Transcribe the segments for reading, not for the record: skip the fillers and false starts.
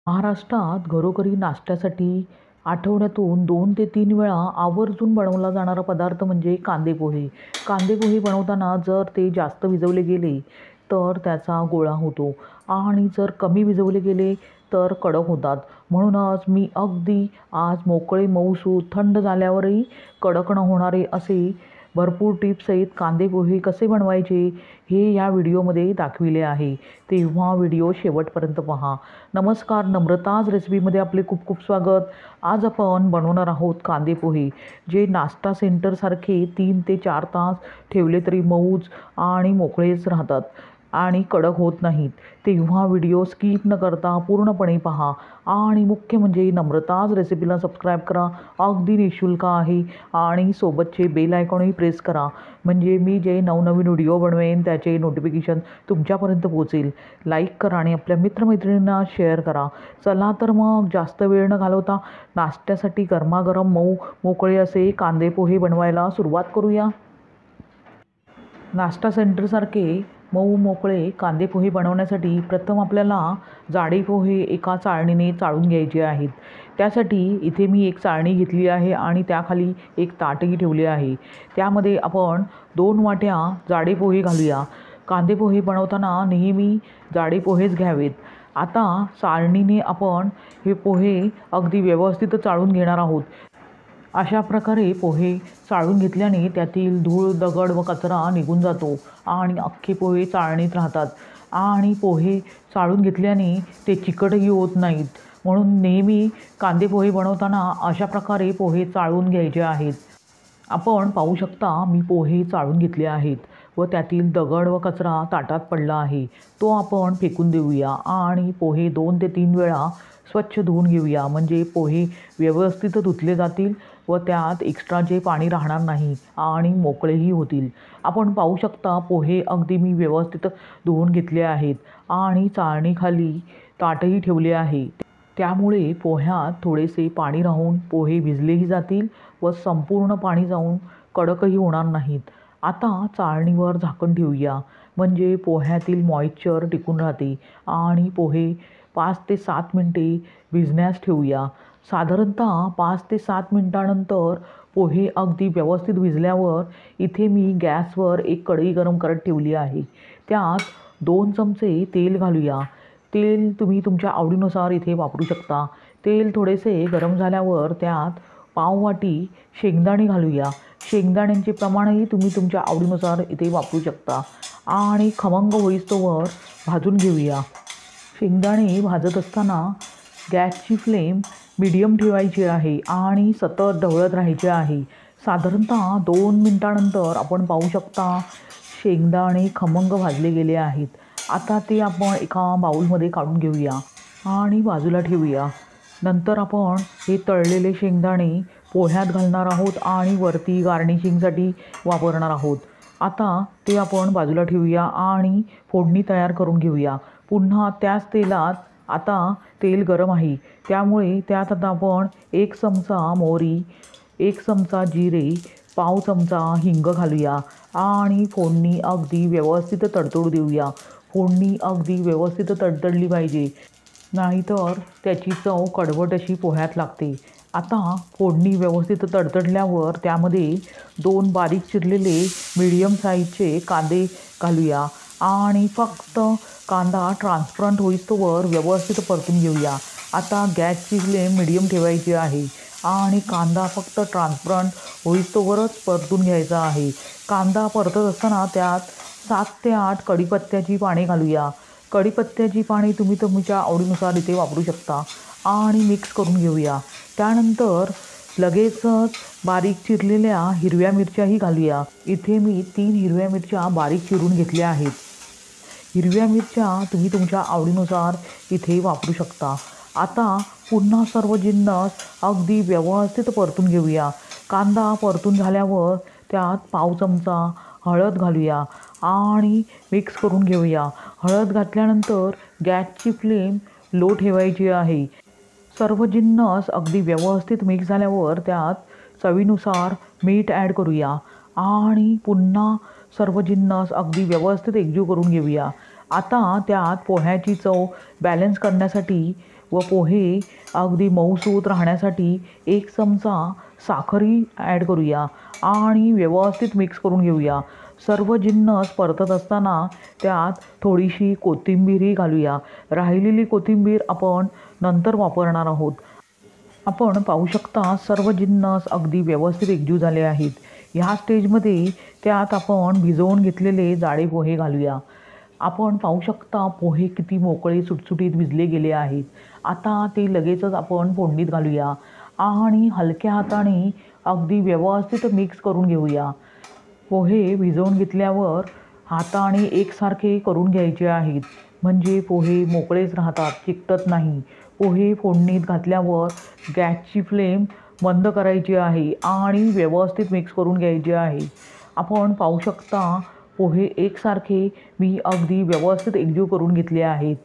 महाराष्ट्रात घरोघरी नाश्त्यासाठी आठवड्यातून 2 ते 3 वेळा आवर्जून बनवला जाणारा पदार्थ म्हणजे कांदे पोहे. कांदे पोहे बनवताना जर ते जास्त भिजवले गेले तर त्याचा गोळा होतो आणि जर कमी भिजवले गेले तर कडक होतात. म्हणूनच मी अगदी आज मोकळे मऊसूत थंड झाल्यावरही कडक न होणारे असे भरपूर टिप्ससहित कांदे पोहे कसे बनवायचे हे या व्हिडिओमध्ये दाखविले आहे. तेव्हा व्हिडिओ शेवटपर्यंत पहा. नमस्कार, नम्रताज रेसिपीमध्ये आपले खूप खूप स्वागत. आज आपण बनवणार आहोत कांदे पोहे, जे नाश्ता सेंटरसारखे 3 ते 4 तास ठेवले तरी मऊच आणि मोकळेच राहतात आणि कडक होत नाहीत. तेव्हा व्हिडिओ स्किप न करता पूर्णपणे पहा आणि मुख्य म्हणजे नम्रताज रेसिपीला सबस्क्राईब करा. अगदी निःशुल्क आहे आणि सोबतचे बेल आयकॉनही प्रेस करा, म्हणजे मी जे नवनवीन व्हिडिओ बनवेन त्याचे नोटिफिकेशन तुमच्यापर्यंत पोहोचेल. लाईक करा आणि आपल्या मित्रमैत्रिणींना शेअर करा. चला तर मग जास्त वेळ न घालवता नाश्त्यासाठी गरमागरम मऊ मोकळे असे कांदे पोहे बनवायला सुरुवात करूया. नाश्ता सेंटरसारखे मऊ मोकळे कांदे पोहे बनवण्यासाठी प्रथम आपल्याला जाडे पोहे एका चाळणीने चाळून घ्यायचे आहेत. त्यासाठी इथे मी एक चाळणी घेतली आहे आणि त्याखाली एक ताटही ठेवले आहे. त्यामध्ये आपण 2 वाट्या जाडे पोहे घालूया. कांदे पोहे बनवताना नेहमी जाडे पोहेच घ्यावेत. आता चाळणीने आपण हे पोहे अगदी व्यवस्थित चाळून घेणार आहोत. अशा प्रकारे पोहे चाळून घेतल्याने त्यातील धूळ, दगड व कचरा निघून जातो आणि अख्खे पोहे चाळणीत राहतात आणि पोहे चाळून घेतल्याने ते चिकटही होत नाहीत. म्हणून नेहमी कांदे पोहे बनवताना अशा प्रकारे पोहे चाळून घ्यायचे आहेत. आपण पाहू शकता मी पोहे चाळून घेतले आहेत व त्यातील दगड व कचरा ताटात पडला आहे. तो आपण फेकून देऊया आणि पोहे 2 ते 3 वेळा स्वच्छ धुवून घेऊया, म्हणजे पोहे व्यवस्थित धुतले जातील व त्यात एक्स्ट्राचे पाणी राहणार नाही आणि मोकळेही होतील. आपण पाहू शकता पोहे अगदी मी व्यवस्थित धुवून घेतले आहेत आणि चाळणीखाली ताटही ठेवले आहे. त्यामुळे पोह्यात थोडेसे पाणी राहून पोहे भिजलेही जातील व संपूर्ण पाणी जाऊन कडकही होणार नाहीत. आता चाळणीवर झाकण ठेवूया, म्हणजे पोह्यातील मॉइश्चर टिकून राहते आणि पोहे 5 ते 7 मिनटे भिजण्यास ठेवूया. साधारणतः 5 ते 7 मिनटानंतर पोहे अगदी व्यवस्थित भिजल्यावर इथे मी गॅसवर एक कढई गरम करत ठेवली आहे. त्यात 2 चमचे तेल घालूया. तेल तुम्ही तुमच्या आवडीनुसार इथे वापरू शकता. तेल थोडेसे गरम झाल्यावर त्यात पाव वाटी शेंगदाणे घालूया. शेंगदाण्यांचे प्रमाणही तुम्ही तुमच्या आवडीनुसार इथे वापरू शकता आणि खमंग होईस्तोवर भाजून घेऊया. शेंगदाणे भाजत असताना गॅसची फ्लेम मीडियम ठेवायची आहे आणि सतत ढवळत राहायचे आहे. साधारणतः 2 मिनटानंतर आपण पाहू शकता शेंगदाणे खमंग भाजले गेले आहेत. आता ते आपण एका बाउलमध्ये काढून घेऊया आणि बाजूला ठेवूया. नंतर आपण हे तळलेले शेंगदाणे पोह्यात घालणार आहोत आणि वरती गार्निशिंगसाठी वापरणार आहोत. आता ते आपण बाजूला ठेवूया आणि फोडणी तयार करून घेऊया. पुन्हा त्याच तेलात आता तेल गरम आहे, त्यामुळे त्यात आता आपण 1 चमचा मोहरी, 1 चमचा जिरे, पाव चमचा हिंग घालूया आणि फोडणी अगदी व्यवस्थित तडतडू देऊया. फोडणी अगदी व्यवस्थित तडतडली पाहिजे, नाहीतर त्याची चव कडवट अशी पोह्यात लागते. आता फोडणी व्यवस्थित तडतडल्यावर त्यामध्ये 2 बारीक चिरलेले मीडियम साईजचे कांदे घालूया आणि फक्त कांदा ट्रान्सपरंट होईस्तोवर व्यवस्थित परतून घेऊया. आता गॅसची फ्लेम मीडियम ठेवायची आहे आणि कांदा फक्त ट्रान्सपरंट होईस्तोवरच परतून घ्यायचा आहे. कांदा परतत असताना त्यात 7 ते 8 कढीपत्त्याची पाने घालूया. कढीपत्त्याची पाने तुम्ही तुमच्या आवडीनुसार इथे वापरू शकता आणि मिक्स करून घेऊया. त्यानंतर लगेचच बारीक चिरलेल्या हिरव्या मिरच्याही घालूया. इथे मी 3 हिरव्या मिरच्या बारीक चिरून घेतल्या आहेत. हिरव्या मिरच्या तुम्ही तुमच्या आवडीनुसार इथे वापरू शकता. आता पुन्हा सर्व जिन्नस अगदी व्यवस्थित परतून घेऊया. कांदा परतून झाल्यावर त्यात पाव चमचा हळद घालूया आणि मिक्स करून घेऊया. हळद घातल्यानंतर गॅसची फ्लेम लो ठेवायची आहे. सर्व जिन्नस अगदी व्यवस्थित मिक्स झाल्यावर त्यात चवीनुसार मीठ ॲड करूया आणि पुन्हा सर्व जिन्नस अगदी व्यवस्थित एकजीव करून घेऊया. आता त्यात पोह्याची चव बॅलन्स करण्यासाठी व पोहे अगदी मऊसूत राहण्यासाठी 1 चमचा साखरही ॲड करूया आणि व्यवस्थित मिक्स करून घेऊया। सर्व जिन्नस परतत असताना त्यात थोडीशी कोथिंबीरही घालूया। राहिलेली कोथिंबीर आपण नंतर वापरणार आहोत। आपण पाहू शकता सर्व जिन्नस अगदी व्यवस्थित एकजीव झाले आहेत। ह्या स्टेजमध्ये त्यात आपण भिजवून घेतलेले जाडे पोहे घालूया। आपण पाहू शकता पोहे किती मोकळे सुटसुटीत भिजले गेले आहेत। आता ते लगेचच आपण फोडणीत घालूया आणि हलक्या हाताने अगदी व्यवस्थित मिक्स करून घेऊया। पोहे भिजवून घेतल्यावर हाताने एकसारखे करून घ्यायचे आहेत, म्हणजे पोहे मोकळेच राहतात, चिकटत नाही। पोहे फोडणीत घातल्यावर गॅसची फ्लेम बंद करायची आहे आणि व्यवस्थित मिक्स करून घ्यायचे आहे। आपण पाहू शकता पोहे एकसारखे मी अगदी व्यवस्थित एकजीव करून घेतले आहेत।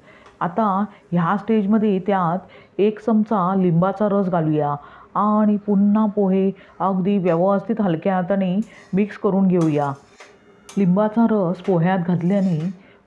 आता ह्या स्टेजमध्ये त्यात 1 चमचा लिंबाचा रस घालूया आणि पुन्हा पोहे अगदी व्यवस्थित हलक्या हाताने मिक्स करून घेऊया। लिंबाचा रस पोह्यात घातल्याने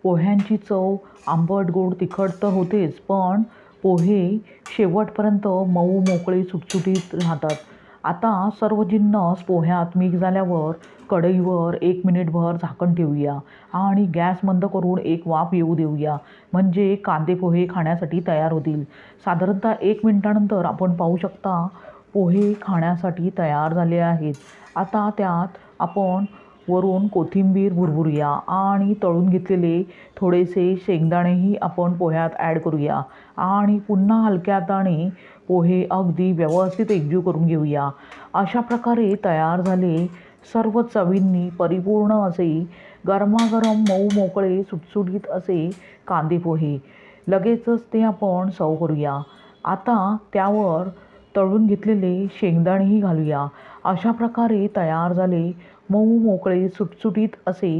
पोह्यांची चव आंबट गोड तिखट तर होतेच, पण पोहे शेवटपर्यंत मऊ मोकळे सुटसुटीत राहतात। आता सर्व जिन्नस पोह्यात मिक्स झाल्यावर कढईवर 1 मिनिटभर झाकण ठेवूया आणि गॅस बंद करून एक वाफ येऊ देऊया, म्हणजे कांदे पोहे खाण्यासाठी तयार होतील। साधारणतः 1 मिनिटानंतर आपण पाहू शकता पोहे खाण्यासाठी तयार झाले आहेत। आता त्यात आपण वरून कोथिंबीर भुरभुरूया आणि तळून घेतलेले थोडेसे शेंगदाणेही आपण पोह्यात ॲड करूया आणि पुन्हा हलक्या हाताने पोहे अगदी व्यवस्थित एकजीव करून घेऊया। अशा प्रकारे तयार झाले सर्व चवींनी परिपूर्ण असे गरमागरम मऊ मोकळे सुटसुटीत असे कांदे पोहे। लगेचच ते आपण सर्व करूया। आता त्यावर तळून घेतलेले शेंगदाणेही घालूया। अशा प्रकारे तयार झाले मऊ मोकळे सुटसुटीत असे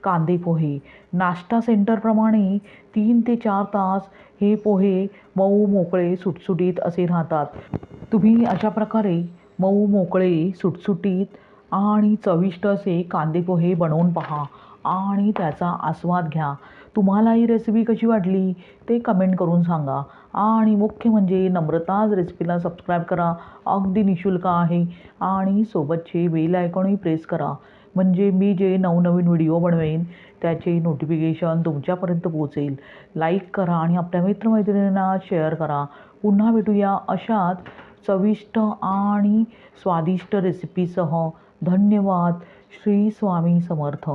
कांदे पोहे। नाश्ता सेंटरप्रमाणे 3 ते 4 तास हे पोहे मऊ मोकळे सुटसुटीत असे राहतात। तुम्ही अशा प्रकारे मऊ मोकळे सुटसुटीत आणि चविष्ट असे कांदे पोहे बनवून पहा आणि त्याचा आस्वाद घ्या। तुम्हाला ही रेसिपी कशी वाटली ते कमेंट करून सांगा आणि मुख्य म्हणजे नम्रताज रेसिपीला सबस्क्राईब करा, अगदी निःशुल्क आहे आणि सोबतचे बेल आयकॉनही प्रेस करा, म्हणजे मी जे नवनवीन व्हिडिओ बनवेन त्याचे नोटिफिकेशन तुमच्यापर्यंत पोहोचेल। लाईक करा आणि आपल्या मित्रमैत्रिणींना शेअर करा। पुन्हा भेटूया अशाच चविष्ट आणि स्वादिष्ट रेसिपीसह। धन्यवाद। श्री स्वामी समर्थ।